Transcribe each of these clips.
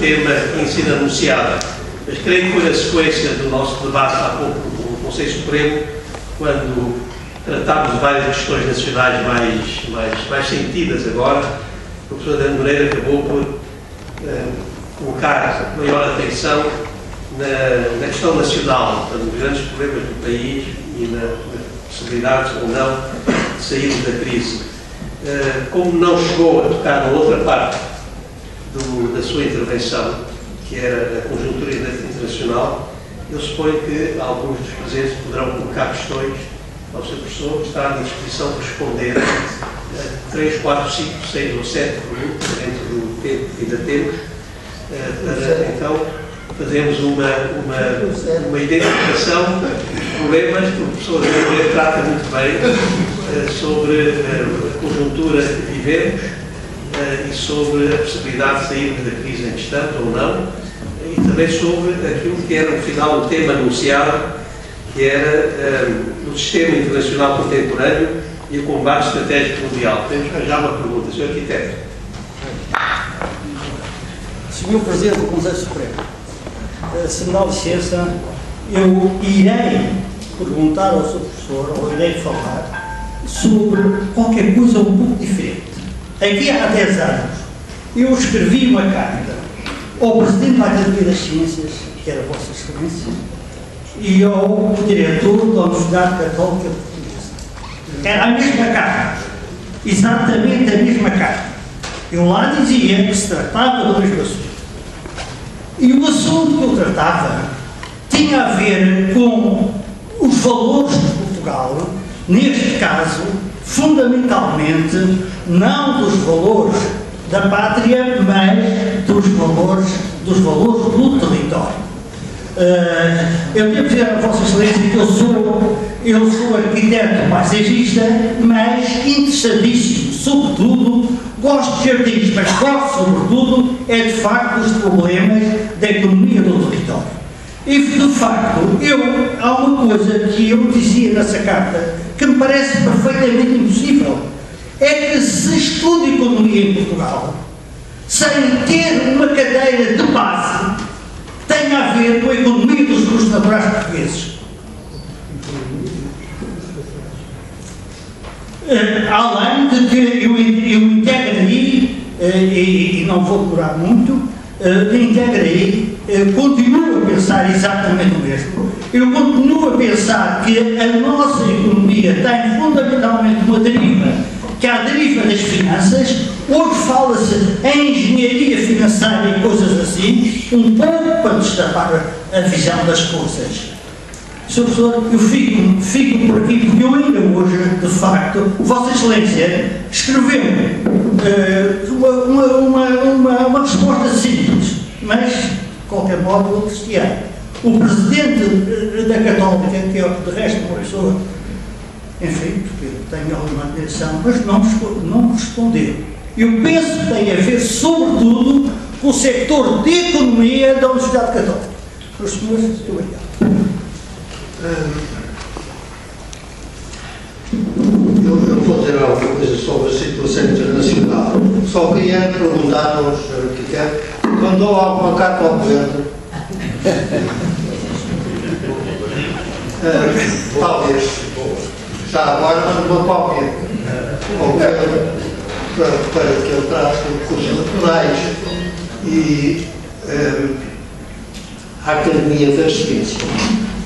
tema que tinha sido anunciado, mas creio que foi a sequência do nosso debate há pouco no Conselho Supremo, quando tratámos de várias questões nacionais mais sentidas agora. O professor Adriano Moreira acabou por colocar maior atenção na questão nacional, nos grandes problemas do país e na possibilidade ou não de sairmos da crise. Como não chegou a tocar na outra parte da sua intervenção, que era a conjuntura internacional, eu suponho que alguns dos presentes poderão colocar questões ao seu professor, que está à disposição de responder a 3, 4, 5, 6 ou 7 perguntas dentro do tempo que ainda temos, para então fazermos uma identificação de problemas que o professor Adriano trata muito bem sobre a conjuntura que vivemos e sobre a possibilidade de sairmos da crise em que estamos ou não, e também sobre aquilo que era no final o tema anunciado, que era o sistema internacional contemporâneo e o combate estratégico mundial. Temos já uma pergunta, Sr. Arquiteto. Sr. Presidente do Conselho Supremo, se me dá licença, eu irei perguntar ao Sr. Professor, ou irei falar, sobre qualquer coisa um pouco diferente. Aqui há 10 anos, eu escrevi uma carta ao Presidente da Academia das Ciências, que era Vossa Excelência, e ao diretor da Universidade Católica Portuguesa. Era a mesma carta, exatamente a mesma carta. Eu lá dizia que se tratava do mesmo assunto. E o assunto que eu tratava tinha a ver com os valores de Portugal, neste caso, fundamentalmente, não dos valores da pátria, mas dos valores do território. Eu devo dizer a Vossa Excelência que eu sou arquiteto paisagista, mas interessadíssimo, sobretudo, gosto de jardins, mas gosto, sobretudo, de facto, dos problemas da economia do território. E, de facto, há uma coisa que eu dizia nessa carta que me parece perfeitamente impossível, é que se estuda economia em Portugal sem ter uma cadeira de base que tenha a ver com a economia dos recursos naturais portugueses. Além de que eu integrei, e não vou demorar muito, continuo a pensar exatamente o mesmo. Eu continuo a pensar que a nossa economia tem fundamentalmente uma deriva, que é a deriva das finanças. Hoje fala-se em engenharia financeira e coisas assim, um pouco para destapar a visão das coisas. Sr. Professor, eu fico por aqui, porque eu ainda hoje, de facto, Vossa Excelência escreveu uma resposta simples, mas, de qualquer modo, eu cristiano. O Presidente da Católica, que é de resto uma pessoa, enfim, porque tenho alguma atenção, mas não respondeu. Eu penso que tem a ver, sobretudo, com o sector de economia da Universidade Católica. Os senhores, muito obrigado. Eu vou dizer alguma coisa sobre a situação internacional. Só queria perguntar aos arquitetos, mandou alguma carta ao governo? Talvez. Já agora mando uma cópia ao governo para que ele trate recursos naturais e a Academia das Ciências.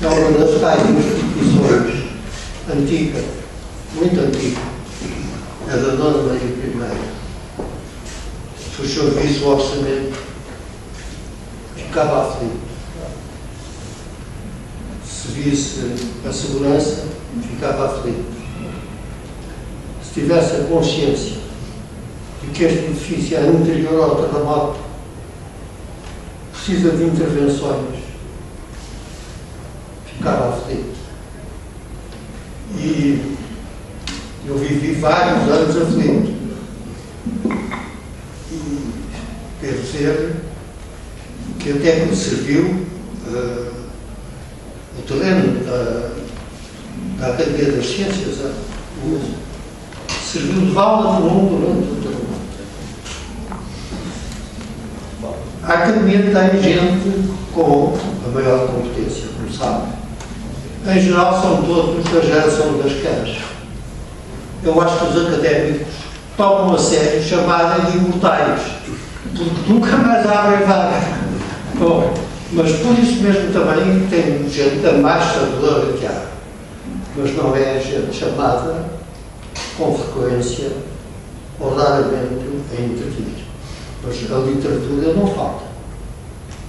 É uma das tais instituições antiga, muito antiga, é da Dona Maria I. Se o senhor visse o orçamento, ficava aflito. Se visse a segurança, ficava aflito. Se tivesse a consciência de que este edifício é anterior ao terremoto, precisa de intervenções, ficava aflito. E eu vivi vários anos aflito. E quero dizer que até me serviu o terreno da Academia das Ciências, serviu de vala comum durante o terremoto. A academia tem gente com a maior competência, como sabe. Em geral, são todos da geração das caras. Eu acho que os académicos tomam a sério chamada de imortais, porque nunca mais abrem vaga. Bom, mas por isso mesmo também tem gente a mais sabedora que há. Mas não é gente chamada com frequência ou raramente a intervir. Mas a literatura não falta.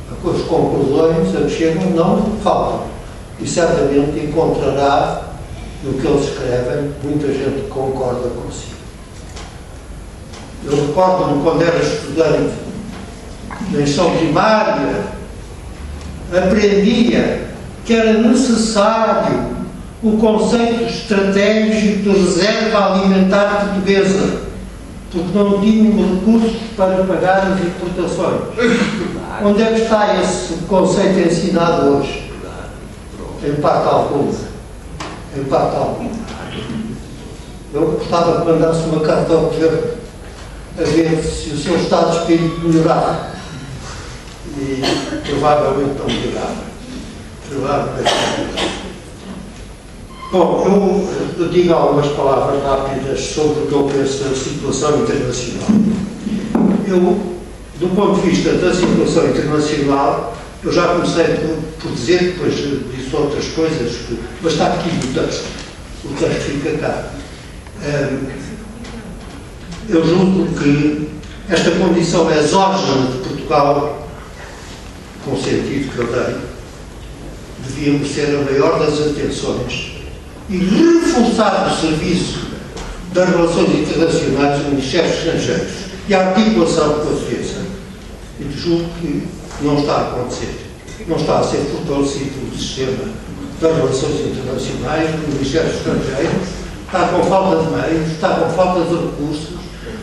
As conclusões a que chegam não faltam. E certamente encontrará no que eles escrevem muita gente que concorda consigo. Eu recordo-me quando era estudante na escola primária, aprendia que era necessário o conceito estratégico de reserva alimentar portuguesa, porque não tínhamos recursos para pagar as importações. Onde é que está esse conceito ensinado hoje? Em parte alguma. Em parte alguma. Eu gostava que mandasse uma carta ao governo a ver se o seu estado de espírito melhorava. E provavelmente não melhorava. Provavelmente não melhorava. Bom, eu digo algumas palavras rápidas sobre o que eu penso da situação internacional. Eu, do ponto de vista da situação internacional, eu já comecei por dizer, depois disse outras coisas, mas está aqui no texto. O texto fica cá. Eu julgo que esta condição exógena de Portugal, com o sentido que eu dei, devia merecer a maior das atenções e reforçar o serviço das relações internacionais no Ministério dos Estrangeiros e a articulação portuguesa. E julgo que não está a acontecer. Não está a ser fortalecido o sistema das relações internacionais no Ministério dos Estrangeiros, está com falta de meios, está com falta de recursos,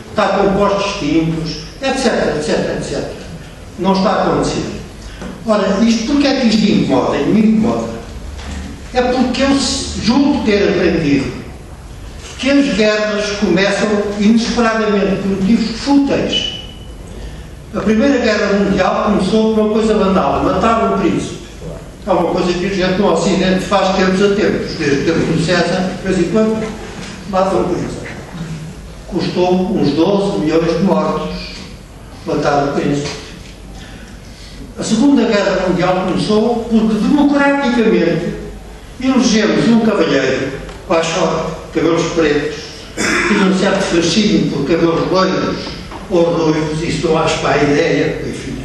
está com postos extintos, etc, etc, etc. Não está a acontecer. Ora, isto, porque é que isto incomoda? E me incomoda. É porque eu julgo ter aprendido que as guerras começam inesperadamente por motivos fúteis. A Primeira Guerra Mundial começou por uma coisa banal, matar um príncipe. É uma coisa que a gente no Ocidente faz tempos a tempos, desde o tempo do César, de vez em quando, mata um príncipe. Custou uns 12 milhões de mortos matar o príncipe. A Segunda Guerra Mundial começou porque, democraticamente, elegemos um cavalheiro, baixote, cabelos pretos, tinha um certo fascínio por cabelos loiros ou ruivos, isso não acho para a ideia, enfim,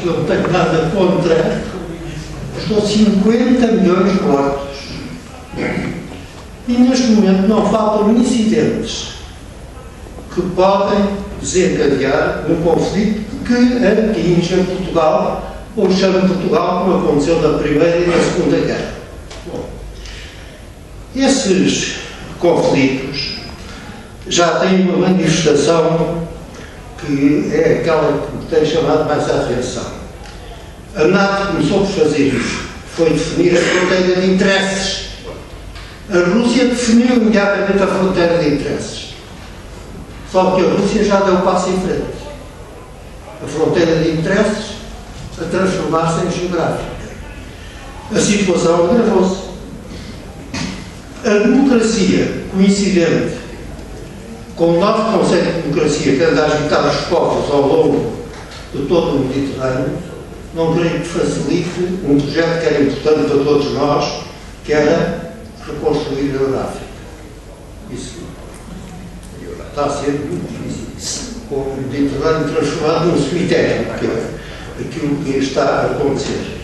não tenho nada contra, custou 50 milhões de mortos. E neste momento não faltam incidentes que podem desencadear um conflito que atinja Portugal, ou chama Portugal, como aconteceu na Primeira e na Segunda Guerra. Bom, esses conflitos já têm uma manifestação que é aquela que tem chamado mais a atenção. A NATO começou por fazer isso, foi definir a fronteira de interesses. A Rússia definiu imediatamente a fronteira de interesses. Só que a Rússia já deu um passo em frente. A fronteira de interesses a transformar-se em geográfica. A situação agravou-se. A democracia, coincidente com o novo conceito de democracia que anda a agitar os povos ao longo de todo o Mediterrâneo, não creio que facilite um projeto que era importante para todos nós, que era reconstruir a Euráfrica. Isso está a ser muito difícil. Com o Mediterrâneo transformado num cemitério, que é aquilo que está a acontecer.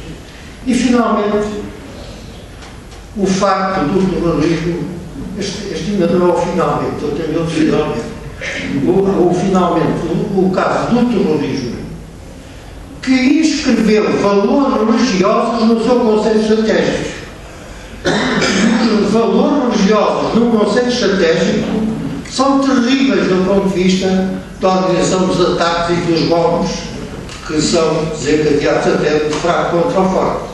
E, finalmente, o facto do terrorismo, este ainda não é o finalmente, eu tenho outro finalmente, o caso do terrorismo, que inscreveu valores religiosos no seu conceito estratégico. Os valores religiosos no conceito estratégico são terríveis do ponto de vista da organização dos ataques e dos golpes que são desencadeados até de fraco contra o forte.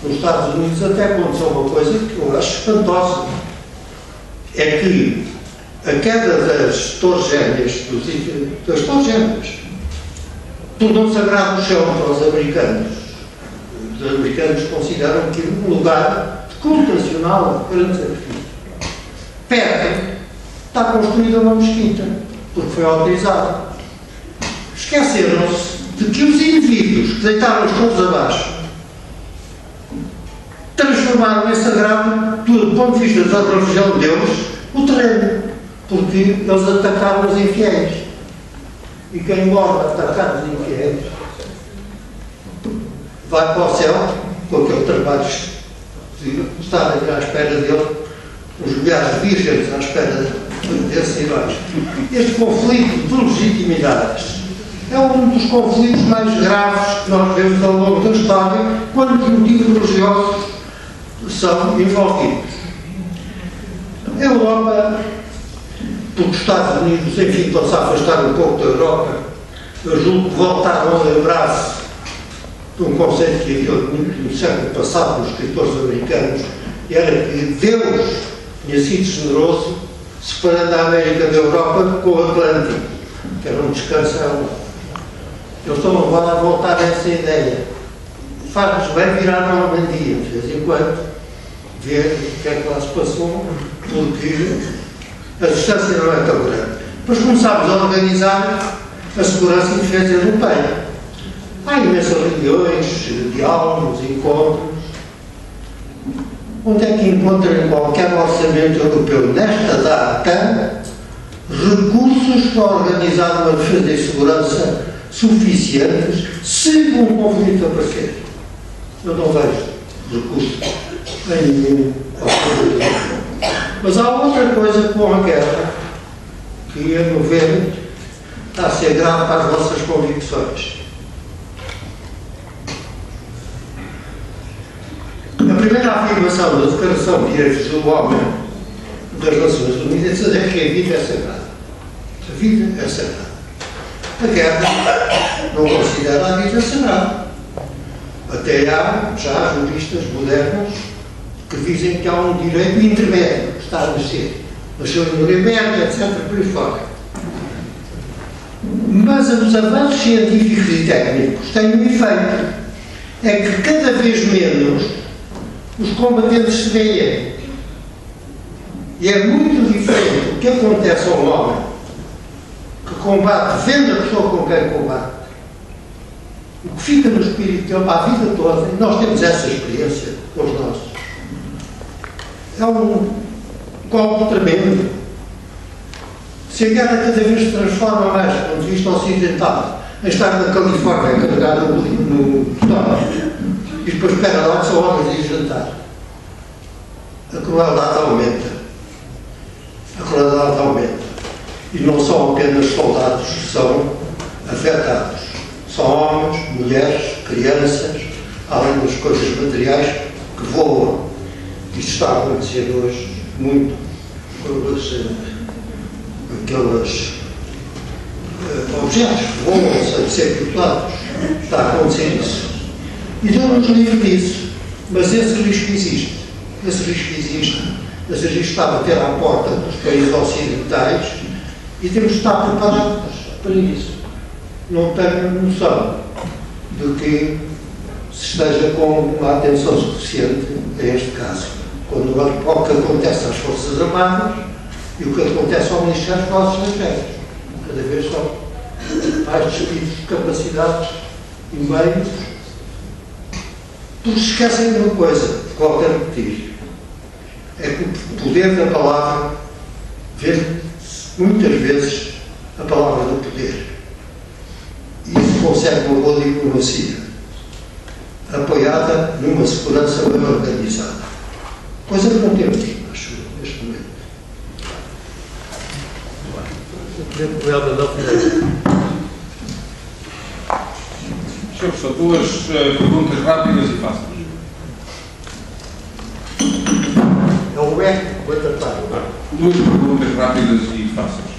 Nos Estados Unidos até aconteceu uma coisa que eu acho espantosa. É que a queda das torres gêmeas, tornou sagrado o chão para os americanos. Os americanos consideram que um lugar de culto nacional, grande sacrifício. Perto está construída uma mesquita, porque foi autorizado. Esqueceram-se de que os indivíduos que deitaram os todos abaixo transformaram em sagrado, do ponto de vista da religião de Deus, o terreno, porque eles atacaram os infiéis. E quem morre atacar os infiéis vai para o céu com aquele trabalho de estar aqui à espera dele, os milhares de virgens à espera desse herói. Este conflito de legitimidades é um dos conflitos mais graves que nós vemos ao longo da história quando os motivos religiosos são envolvidos. A Europa, porque os Estados Unidos, enfim, estão-se a afastar um pouco da Europa, eu julgo que voltaram a lembrar-se de um conceito que havia muito no século passado nos escritores americanos, e era que Deus tinha sido generoso separando a América da Europa com o Atlântico, que era um descanso à Europa. Eles estão agora a voltar a essa ideia. Faz-nos bem virar a Normandia, de vez em quando, ver o que é que lá se passou, porque a distância não é tão grande. Depois começámos a organizar a segurança e defesa europeia. Há imensas reuniões, diálogos, encontros. Onde é que encontra em qualquer orçamento europeu, nesta data, recursos para organizar uma defesa e segurança suficientes se um conflito aparecer? Eu não vejo recursos em nenhum orçamento. Mas há outra coisa com a guerra que, a meu ver, está a ser grave para as vossas convicções. A primeira afirmação da Declaração de Direitos do Homem das Nações Unidas é que a vida é sagrada. A vida é sagrada. A guerra não considera a vida sagrada. Até há já juristas modernos que dizem que há um direito intermédio que está a nascer. Nasceu em Nuremberg, etc., por aí fora. Mas os avanços científicos e técnicos têm um efeito. É que cada vez menos os combatentes se veem. E é muito diferente o que acontece ao homem que combate, vendo a pessoa com quem combate. O que fica no espírito dele para a vida toda, e nós temos essa experiência com os nossos. É um golpe tremendo. Se a guerra cada vez se transforma mais, do ponto de vista ocidental, em estar na Califórnia carregado no botão, e depois espera lá que são horas de jantar. A crueldade aumenta. A crueldade aumenta. E não são apenas soldados que são afetados. São homens, mulheres, crianças, além das coisas materiais que voam. Isto está a acontecer hoje muito com aqueles objetos que voam sem ser pilotados. Está a acontecer isso. E Deus nos livre disso. Mas esse risco existe. Esse risco existe. Esse risco está a bater à porta dos países ocidentais e temos de estar preparados para isso. Não tenho noção de que se esteja com uma atenção suficiente a este caso. Quando o que acontece às Forças Armadas e o que acontece ao Ministério dos Negócios Estrangeiros. Cada vez são mais despidos de capacidades e meios. Porque se esquecem de uma coisa, de qualquer repetir, é que o poder da palavra vê muitas vezes a palavra do poder. E isso consegue uma boa diplomacia, apoiada numa segurança bem organizada. Coisa que não temos, acho, neste momento. Sr. Professor, duas perguntas rápidas e fáceis. É o eco, vou tratar. Duas perguntas rápidas e fáceis.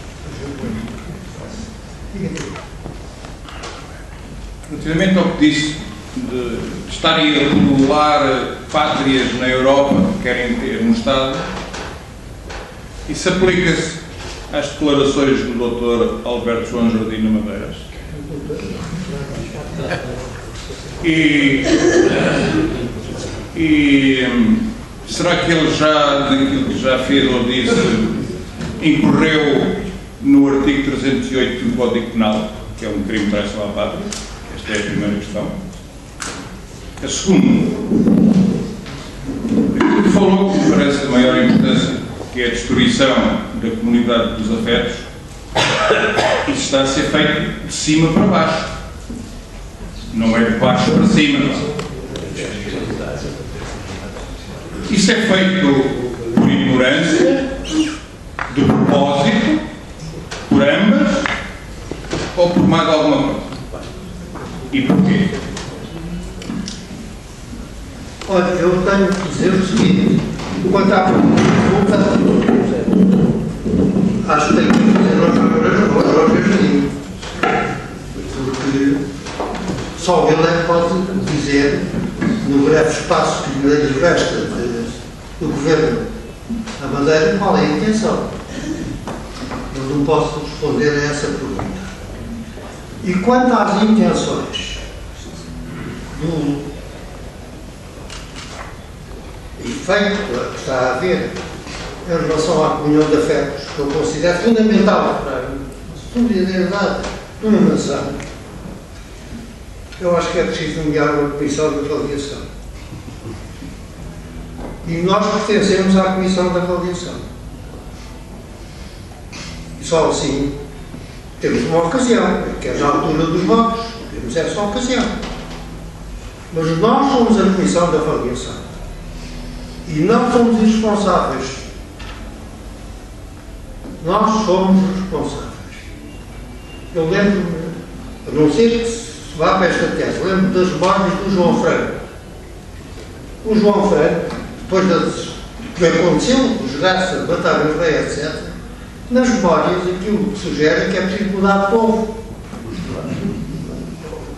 Relativamente ao que disse de estarem a regular pátrias na Europa que querem ter um Estado, isso aplica-se às declarações do Dr. Alberto João Jardim Madeiras? E será que ele já, daquilo que já fez ou disse, incorreu no artigo 308 do Código Penal, que é um crime de traição à pátria? Esta é a primeira questão. A segunda, aquilo que falou, que me parece de maior importância, que é a destruição da comunidade dos afetos, isso está a ser feito de cima para baixo, não é de baixo para cima. Isso é feito por ignorância, de propósito, por ambas, ou por mais alguma coisa? E porquê? Olha, eu tenho que dizer o seguinte, quanto à pergunta, acho que tenho que dizer nós mesmos, porque só ele é que pode dizer, no breve espaço que lhe resta do Governo da Madeira, qual é a intenção. Eu não posso responder a essa pergunta. E quanto às intenções do efeito que está a haver em relação à comunhão de afetos, que eu considero fundamental para a solidariedade de uma nação, eu acho que é preciso nomear uma comissão de avaliação. E nós pertencemos à comissão de avaliação. E só assim temos uma ocasião, que é na altura dos votos, temos essa ocasião. Mas nós somos a comissão de avaliação. E não somos responsáveis. Nós somos responsáveis. Eu lembro-me, a não ser que se vá para esta tese, lembro das memórias do João Franco. O João Franco, depois do que aconteceu, os desgraça de Batalha Rei, etc., nas memórias aquilo que sugere que é preciso mudar de povo.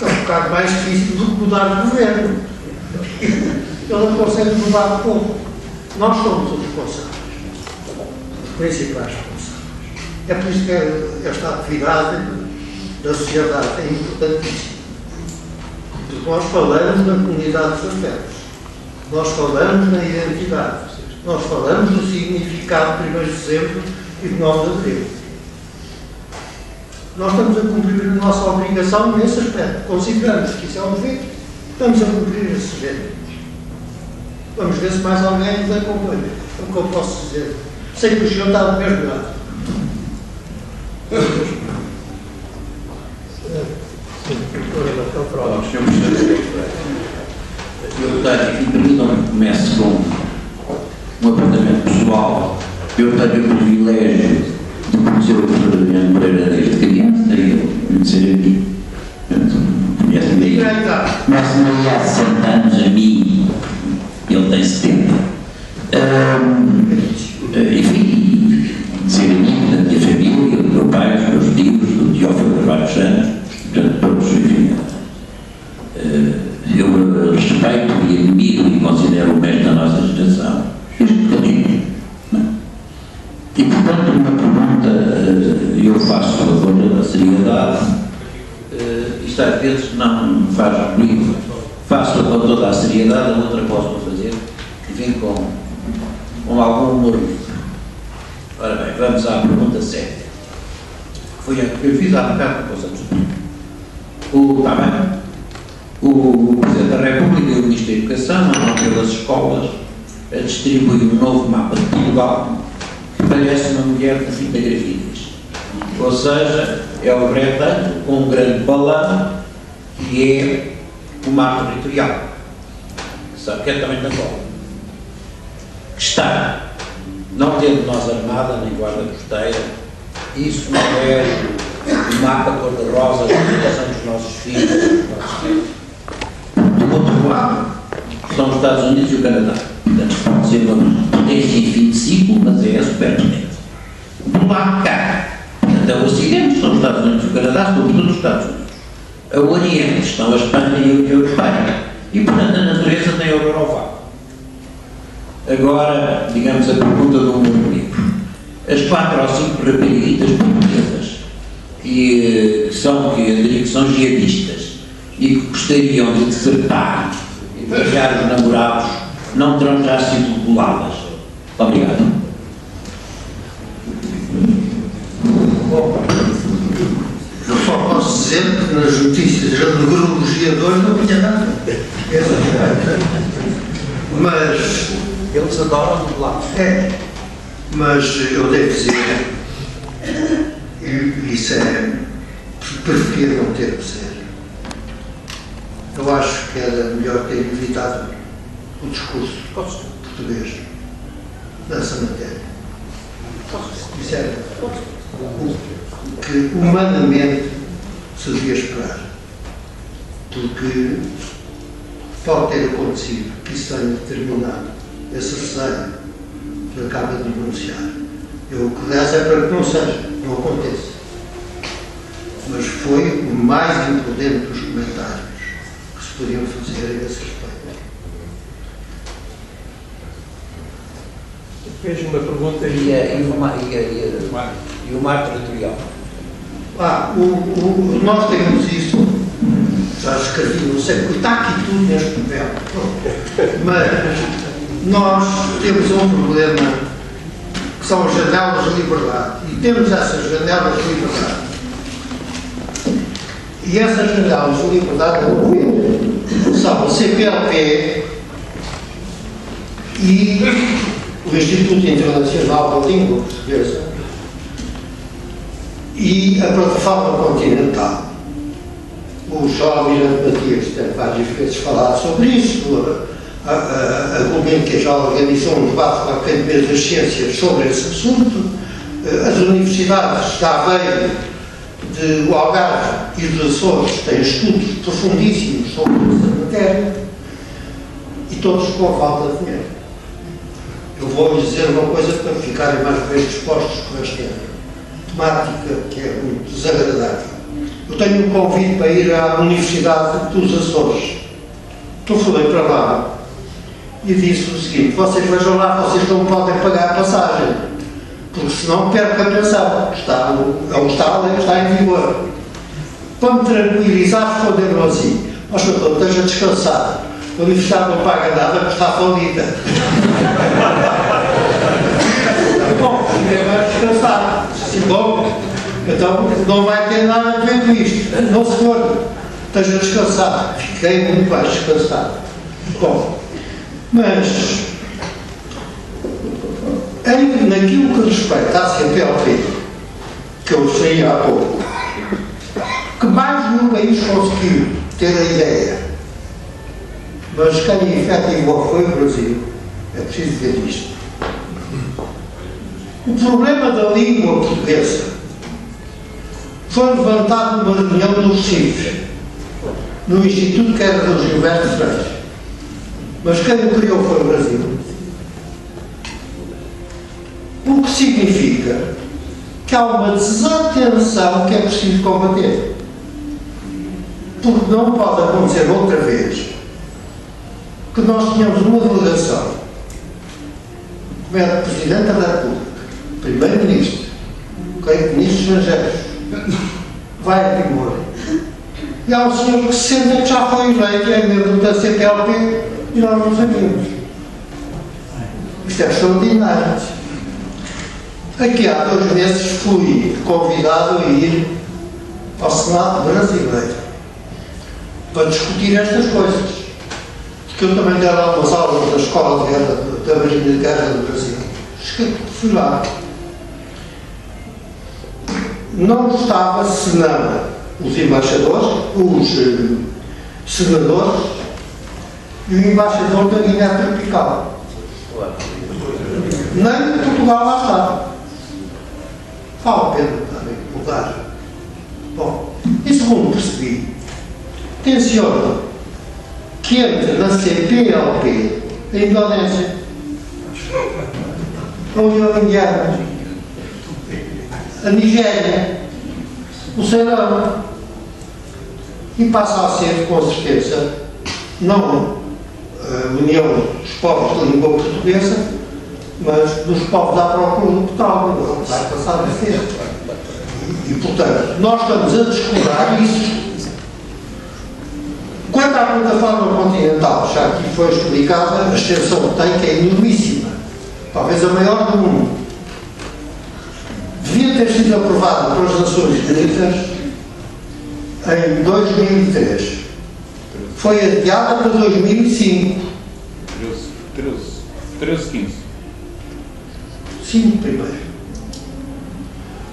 É um bocado mais difícil do que mudar de governo. Ele não consegue mudar de povo. Nós somos os responsáveis. Os principais responsáveis. É por isso que esta atividade da sociedade é importantíssima. Porque nós falamos na comunidade dos afetos. Nós falamos na identidade. Nós falamos do significado de 1º de dezembro e de 9 de abril. Nós estamos a cumprir a nossa obrigação nesse aspecto. Consideramos que isso é um dever. Estamos a cumprir esse dever. Vamos ver se mais alguém nos acompanha. É o que eu posso dizer. Sei que o senhor está do mesmo lado. Eu tenho aqui, permitam-me que comece com um apontamento pessoal. Eu tenho o privilégio de conhecer o professor Adriano Moreira desde criança, daí eu conhecer aqui. Conhece-me aí. Conhece-me há 60 anos a mim, ele tem 70. Enfim, ser amigo da minha família, do meu pai, dos meus tios, do Teófilo de vários anos, portanto, todos, enfim. Eu respeito e admiro e considero o mestre da nossa geração. Este bocadinho. E, portanto, uma pergunta eu faço a favor da seriedade. Isto às vezes não me faz comigo. Faço com toda a seriedade, a outra posso fazer e vim com algum humor. Ora bem, vamos à pergunta séria. Foi a que eu fiz há bocado com o está bem? O Presidente da República e o Ministro da Educação andam pelas escolas a distribuir um novo mapa de Portugal que parece uma mulher com fita gravidez. Ou seja, é o retângulo com um grande balão que é o mapa territorial. Sabe que é também da cola. Que está, não tendo nós armada nem guarda costeira, isso não é o mapa cor-de-rosa da educação dos nossos filhos, dos nossos filhos. Do outro lado, são os Estados Unidos e o Canadá. Portanto, pode ser uma potência em fim de ciclo, mas é a superpotência. Do lado de cá, até o Ocidente, são os Estados Unidos e o Canadá, sobretudo os Estados Unidos. A Oriente estão a Espanha e a União Europeia. E, portanto, a natureza tem o Eurovácuo. Agora, digamos, a pergunta do mundo livre. As 4 ou 5 rapariguitas portuguesas que são jihadistas e que gostariam de desertar e deixar os namorados não terão já sido reguladas. Obrigado. Bom, eu só posso dizer que nas notícias da neurologia de hoje não tinha nada. Mas Eles adoram dublados. mas eu devo dizer, e isso preferia não ter que ser. Eu acho que era melhor ter evitado o discurso português nessa matéria. Isso era o que humanamente se devia esperar. Porque pode ter acontecido que isso tenha determinado esse receio que acaba de denunciar. Eu o que rezo é para que não seja, não aconteça. Mas foi o mais imprudente dos comentários que se podiam fazer a esse respeito. Vejo uma pergunta E o mar territorial? Nós temos isso, já escrevi, não sei, porque está aqui tudo neste papel. Mas nós temos um problema que são as janelas de liberdade. E temos essas janelas de liberdade. E essas janelas de liberdade são o CPLP e o Instituto Internacional da Língua Portuguesa e a Plataforma Continental. O João Almirante Matias tem várias vezes falado sobre isso. A Gulbenkian já organizou um debate na Academia das Ciências sobre esse assunto. As universidades de Aveiro, de Algarve e dos Açores têm estudos profundíssimos sobre essa matéria e todos com falta de dinheiro. Eu vou-lhes dizer uma coisa para ficarem mais bem dispostos com esta temática que é muito desagradável. Eu tenho um convite para ir à Universidade dos Açores. Eu fui para lá e disse o seguinte: vocês vejam lá, vocês não podem pagar a passagem, porque senão perco a pensão. Está em vigor. Para me tranquilizar, responderam assim: mas doutor, esteja descansado. A Universidade não paga nada porque está falida. Bom, ninguém vai descansar. Sim, bom, então não vai ter nada a ver com isto. Não, senhor, esteja descansado. Fiquei muito mais descansado. Bom, mas naquilo que respeita à CPLP, que eu referi há pouco, que mais nenhum país conseguiu ter a ideia, mas quem efetivou foi o Brasil. É preciso ver isto. O problema da língua portuguesa foi levantado numa reunião no Recife, no Instituto que era do Gilberto Freire. Mas quem o criou foi o Brasil. O que significa que há uma desatenção que é preciso combater. Porque não pode acontecer outra vez que nós tenhamos uma delegação, como é o Presidente da República, Primeiro-Ministro, Ministro Estrangeiros, vai a Timor, e há um senhor que se senta que já foi eleito, é membro da CPLP, e nós não sabemos. Isto é extraordinário. Aqui há 2 meses fui convidado a ir ao Senado brasileiro para discutir estas coisas. Porque eu também dei lá umas aulas da Escola de Guerra, da Marinha de Guerra do Brasil. Fui lá. Não estava senão os embaixadores, os senadores e o embaixador da Guiné Tropical. Nem Portugal lá está. Vale a pena também mudar. Bom, e segundo percebi, tenciona que entra na CPLP a Indonésia, a União Indiana, a Nigéria, o Ceilão, e passa a ser, com certeza, não a União dos Povos da Língua Portuguesa, mas dos povos à procura do petróleo. Vai passar a ser. E, portanto, nós estamos a descurar isso. Quanto à plataforma continental, já aqui foi explicada a extensão que tem, que é enormíssima, talvez a maior do mundo. Devia ter sido aprovada pelas Nações Unidas em 2003. Foi adiada para 2005. 13, 5 primeiro.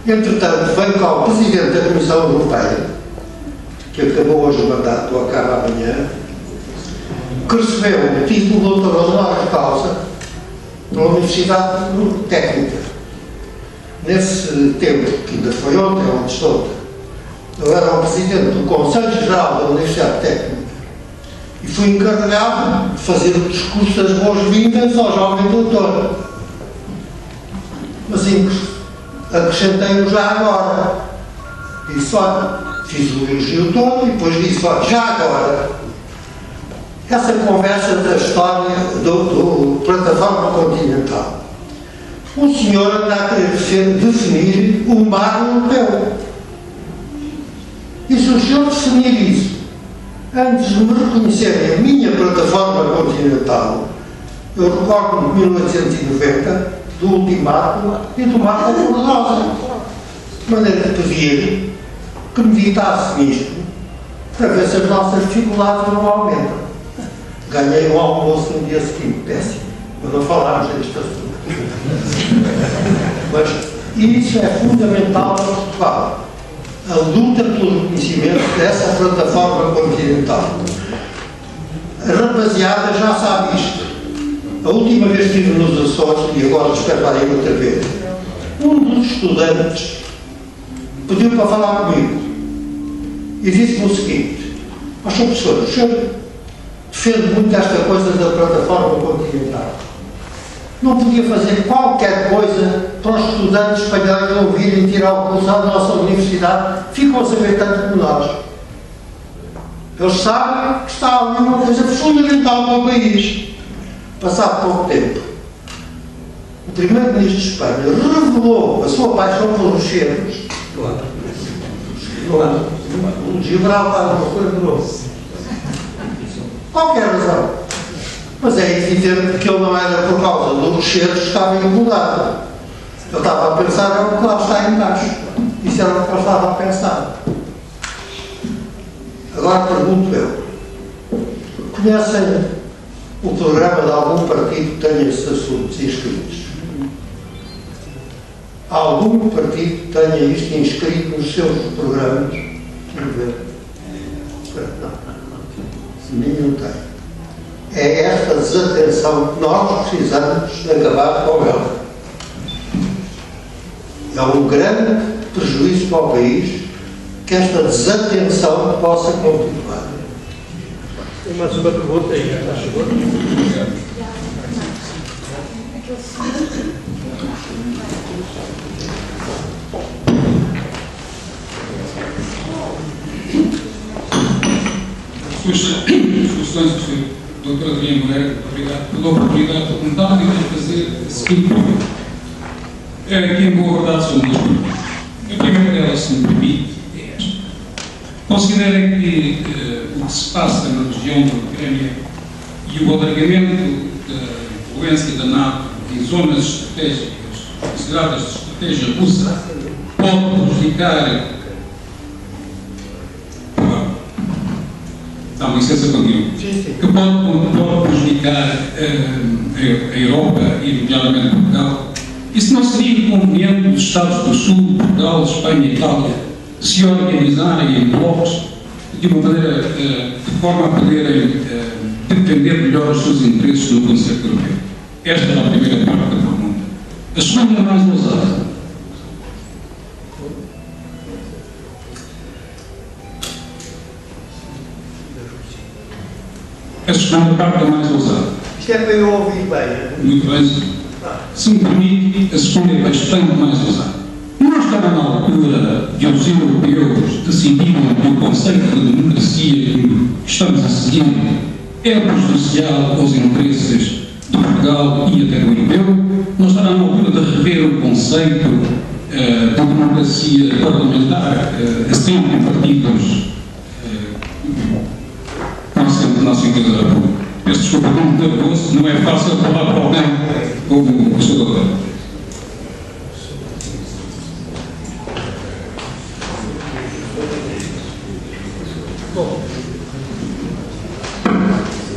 Entretanto, veio cá o Presidente da Comissão Europeia, que acabou hoje o mandato, acaba amanhã, que recebeu o título de doutor honoris causa pela Universidade Técnica. Nesse tempo, que ainda foi ontem, onde estou, eu era o Presidente do Conselho Geral da Universidade Técnica e fui encarregado de fazer o discurso das boas-vindas ao jovem doutor. Mas acrescentei-o já agora. Disse, olha, fiz o elogio todo e depois disse, olha, já agora, essa conversa da história do plataforma continental. O senhor anda a querer definir o mar europeu. E se o senhor definir isso, antes de me reconhecerem a minha plataforma continental, eu recordo-me de 1890, do ultimato e do Marco Rosa, de maneira de pedir que meditasse nisto, para ver se as nossas dificuldades não aumentam. Ganhei o almoço no dia seguinte, péssimo, mas não falámos deste assunto. Mas isso é fundamental para Portugal. A luta pelo reconhecimento dessa plataforma continental. A rapaziada já sabe isto. A última vez que estive nos Açores, e agora espero lá ir outra vez, um dos estudantes pediu para falar comigo e disse-me o seguinte: mas, Sr. Professor, o senhor defende muito esta coisa da plataforma continental. Não podia fazer qualquer coisa para os estudantes espanhóis não virem tirar o curso da nossa universidade, ficam a saber tanto como nós. Eles sabem que está ali uma coisa fundamental para o país. Passado pouco tempo, o primeiro-ministro de Espanha revelou a sua paixão pelos cheiros. O Gibraltar não foi grosso. Qualquer razão. Mas é evidente que ele não era por causa dos cheiros que estava incomodado. Eu estava a pensar, é o que lá está em baixo. Isso era o que eu estava a pensar. Agora pergunto eu: conhecem o programa de algum partido que tenha esses assuntos inscritos? Algum partido que tenha isto inscrito nos seus programas? Quero ver. Não. Nenhum tem. É esta desatenção que nós precisamos de acabar com ela. É um grande prejuízo para o país que esta desatenção possa continuar. Tem mais uma pergunta aí, está chegando. Suas questões, Dr. Adriano Moreira, obrigado pela oportunidade de comentar e de fazer a seguinte pergunta. Aqui, em boa verdade, são duas perguntas. A primeira delas, se me permite, é esta. Considerem que o que se passa na região da Ucrânia e o alargamento da influência da NATO em zonas estratégicas consideradas de estratégia russa pode prejudicar. Dá-me licença, continuo. Que pode prejudicar a Europa e, nomeadamente, Portugal. Isso não seria conveniente os Estados do Sul, Portugal, Espanha e Itália se organizarem em blocos de uma maneira, de forma a poderem defender melhor os seus interesses no conceito europeu? Esta é a primeira parte da pergunta. A segunda é mais ousada. A segunda parte é mais ousada. Isto é para eu ouvir bem. Muito bem. Se me permite, a segunda é bastante mais ousada. Não estava na altura de os europeus decidirem que o conceito de democracia que estamos a seguir é prejudicial aos interesses de Portugal e até do europeu? Não estará na altura de rever o conceito de democracia parlamentar, assente em partidos da nossa empresa da República. Peço desculpa, estou muito nervoso, não é fácil falar para alguém como o Sr. Doutor.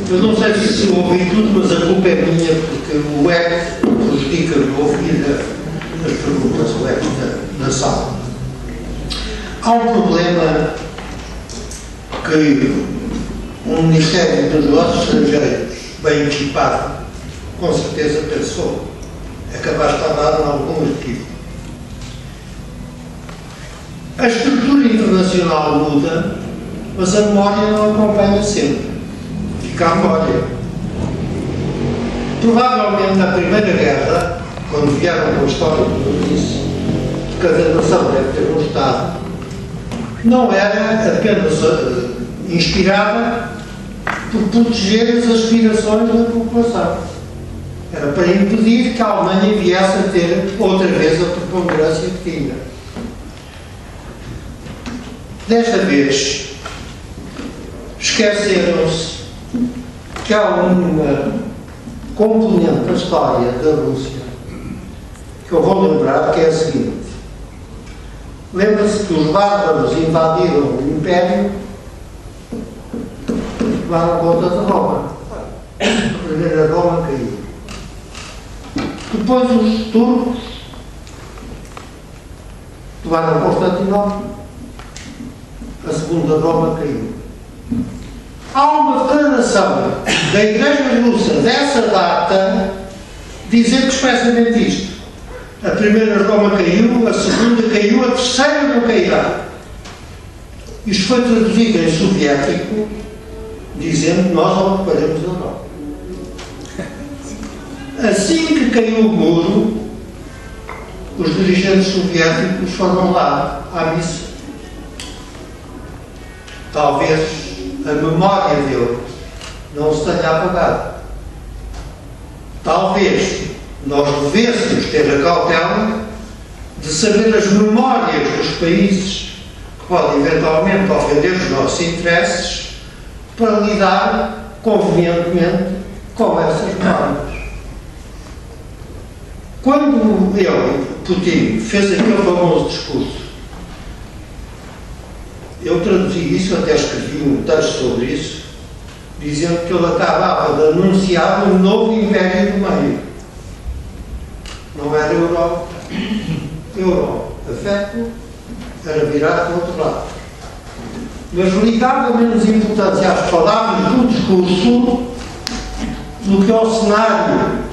Eu não sei se ouvi tudo, mas a culpa é minha, porque o eco prejudica-me ouvir as perguntas, o eco da sala. Há um problema que um Ministério dos Negócios Estrangeiros bem equipado, com certeza pensou. É capaz de estar dado em algum arquivo. A estrutura internacional muda, mas a memória não acompanha sempre. Fica a memória. Provavelmente na Primeira Guerra, quando vieram com a história do disse, que cada nação deve ter um Estado, não era apenas inspirada por proteger as aspirações da população. Era para impedir que a Alemanha viesse a ter outra vez a preponderância que tinha. Desta vez, esqueceram-se que há uma componente da história da Rússia que eu vou lembrar, que é a seguinte. Lembra-se que os bárbaros invadiram o Império e levaram conta de Roma. A primeira Roma caiu. Depois os turcos levaram Constantinopla. A segunda Roma caiu. Há uma declaração da Igreja Russa dessa data dizer expressamente isto. A primeira Roma caiu, a segunda caiu, a terceira não cairá. Isto foi traduzido em soviético, dizendo que nós ocuparemos a Roma. Assim que caiu o muro, os dirigentes soviéticos foram lá à missa. Talvez a memória dele não se tenha apagado. Talvez nós devêssemos ter a cautela de saber as memórias dos países que podem eventualmente ofender os nossos interesses para lidar convenientemente com essas memórias. Quando ele, Putin, fez aquele famoso discurso, eu traduzi isso, até escrevi um texto sobre isso, dizendo que ele acabava de anunciar um novo império do meio. Não era Europa. Europa, afeto, era virado para o outro lado. Mas ligava menos importância às palavras do discurso do que ao cenário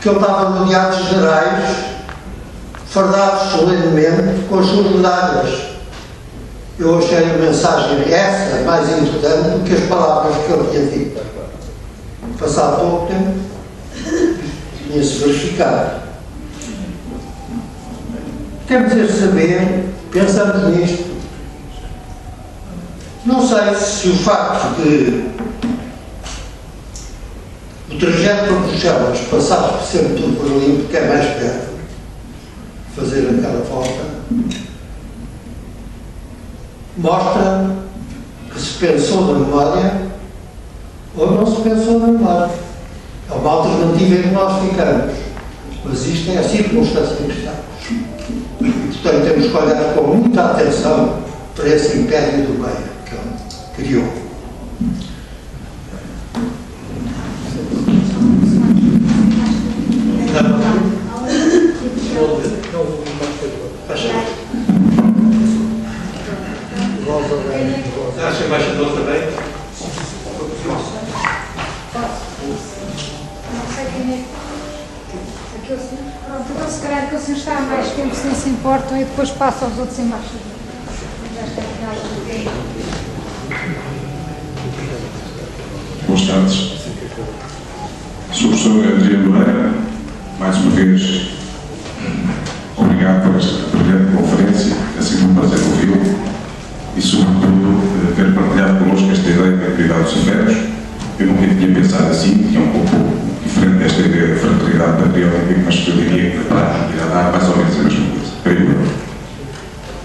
que ele estava rodeado de generais, fardados solenemente com as suas medalhas. Eu achei a mensagem essa mais importante do que as palavras que ele tinha dito. Passado pouco tempo, tinha-se verificado. Temos de saber, pensando nisto, não sei se o facto de o trajeto para Bruxelas passar sempre por Berlim, porque é mais perto, fazer aquela volta, mostra que se pensou na memória ou não se pensou na memória. É uma alternativa em que nós ficamos. Mas isto é a circunstância em que estamos. E, portanto, temos que olhar com muita atenção para esse império do meio que ele criou. Acha embaixador também? Não sei quem é. Aquele senhor. Pronto, então se calhar que o senhor está há mais tempo, se não se importam, e depois passa aos outros embaixadores. Já está final do tempo. Boas tardes. Sou o professor Adriano Moreira, mais uma vez, obrigado por esta brilhante conferência, é sempre um prazer ouvi-lo e, sobretudo, ter partilhado connosco esta ideia da prioridade dos afetos. Eu nunca tinha pensado assim, que é um pouco diferente desta ideia da fraternidade patriótica, mas que eu diria que na prática irá dar mais ou menos a mesma coisa.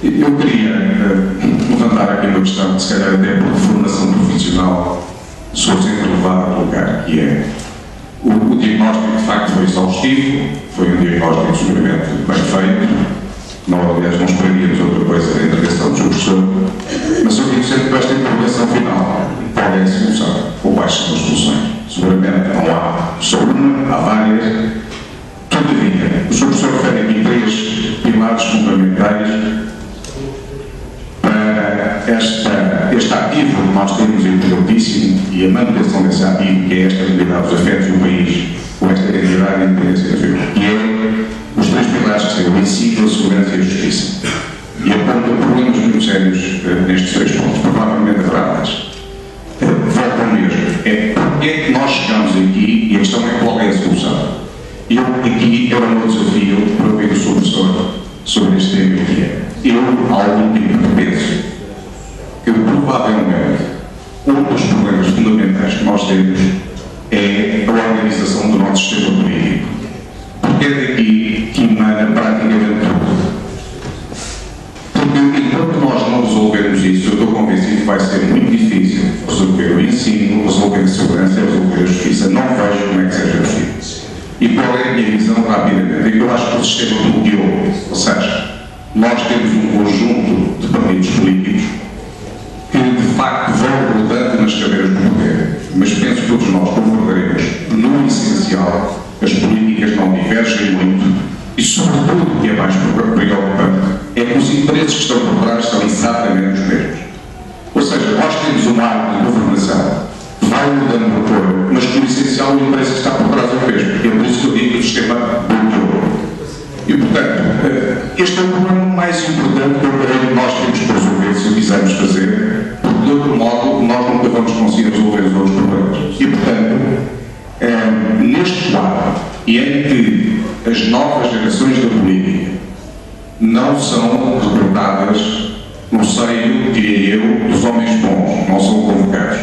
Eu queria levantar aqui uma questão que, se calhar, até por formação profissional, sou colocar, que é o diagnóstico de facto foi exaustivo, foi um diagnóstico seguramente bem feito. Não, aliás, não esperaríamos outra coisa da intervenção do professor, mas eu digo sempre que esta intervenção final qual é a solução, ou quais são as soluções. Seguramente não há só uma, há várias. Todavia, o Sr. Professor refere aqui 3 pilares fundamentais para este ativo que nós temos importantíssimo e a manutenção desse ativo, que é esta habilidade dos afetos do país, com esta identidade e independência nacional, que é os 3 pilares que são o ensino, a segurança e a justiça. E apontam problemas muito sérios nestes 3 pontos, provavelmente graves. Voltam mesmo. É porque é que nós chegamos aqui e a questão é qual é a solução. Eu aqui era o meu desafio para ouvir o Sr. Professor sobre este tema que é. Eu, há algum tempo, penso que provavelmente um dos problemas fundamentais que nós temos é a organização do nosso sistema político. Porque é daqui que emana praticamente tudo. Porque enquanto nós não resolvermos isso, eu estou convencido que vai ser muito difícil resolver o ensino, resolver a segurança, resolver a justiça. Não vejo como é que seja possível. E qual é a minha visão rapidamente? Eu acho que o sistema bloqueou, ou seja, nós temos um conjunto de partidos políticos que de facto vão rodando nas cadeiras do poder, mas penso que todos nós concordaremos no essencial, as políticas não divergem muito e sobretudo o que é mais preocupante é que os interesses que estão por trás são exatamente os mesmos. Ou seja, nós temos uma arte de governação vai mudando o apoio, mas que o essencial e o interesse que está por trás é o mesmo. É por isso que eu digo que o sistema bloqueou. E, portanto, este é o problema mais importante que eu creio que nós temos que resolver se o quisermos fazer, porque de outro modo nós nunca vamos conseguir resolver os outros problemas. E, portanto, neste quadro, e em que as novas gerações da política não são recrutadas no seio, diria eu, dos homens bons, não são convocados,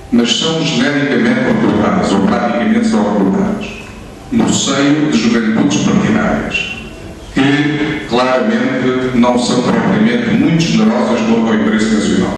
mas são genericamente recrutadas, ou praticamente são recrutadas, no seio de juventudes partidárias, que claramente não são propriamente muito generosas no apoio